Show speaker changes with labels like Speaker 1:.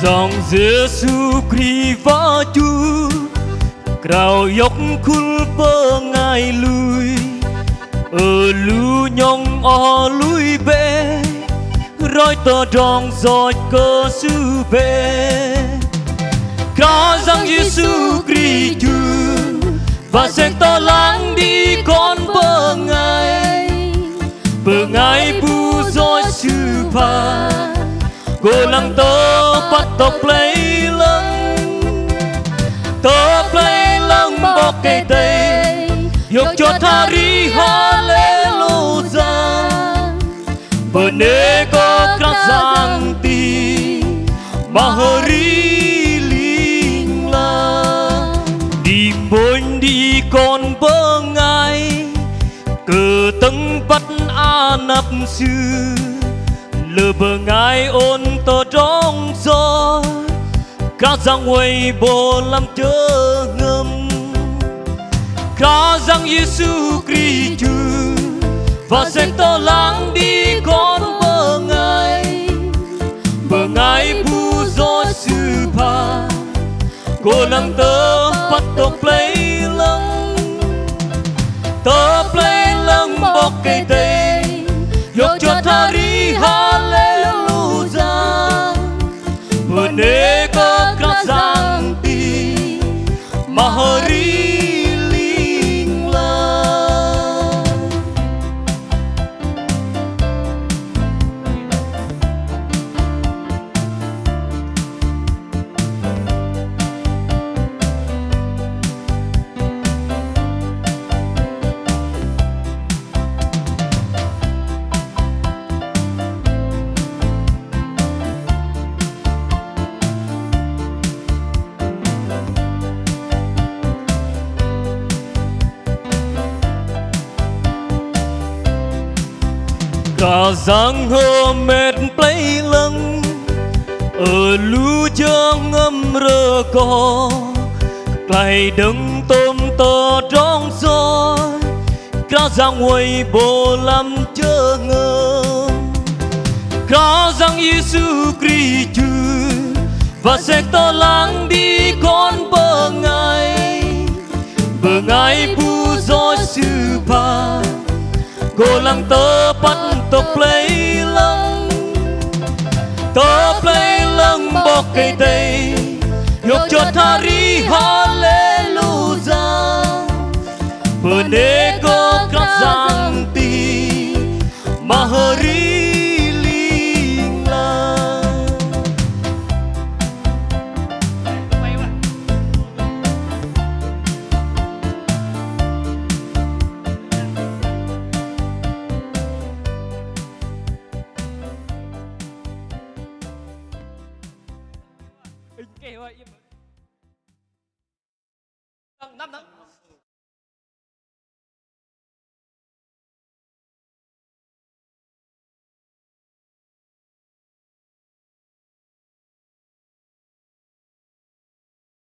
Speaker 1: dòng Giêsu Christ võ Chúa Krao yok khul pơ ngài lui ở lu nhong o lui bê roi tơ rong giỏi cơ sư bê Krao rằng Giêsu Christ Chúa và sẽ to lắng đi con bơ ngài bu roi sư pha cô lăng tơ bắt tộc lấy lăng tơ lấy lăng bọc cây tây dục cho tha ri hallelujah bờ nê có cát giang ti mà hơ ri linh la đi bôn đi con bơ ngài cờ tâng bắt a nắp sư lờ bờ ngài ôn tờ trong gió cá giang quay bồ làm chớ ngâm cá giang Giêsu Christ Chúa và sẽ to lắng đi con bờ ngài bu gió sư pa cô làm tớ bắt tộc lấy lăng bọc cây tây dục cho tha ri hallelujah bờ nê có cát giang ti mà hơ ri linh la cả giang hơ mệt play lăng ở lũ chương ngâm rơ co cày đừng tôm tơ trong gió cả giang quay bồ làm chớ ngâm cả giang Giêsu Christ Chúa và sẽ to lắng đi con bờ ngài bu gió sư pa cô lăng tơ bắt tộc lấy lăng bọc cây tây dục cho tha ri hallelujah bờ nê có cát giang ti mà hơ ri linh la năm tháng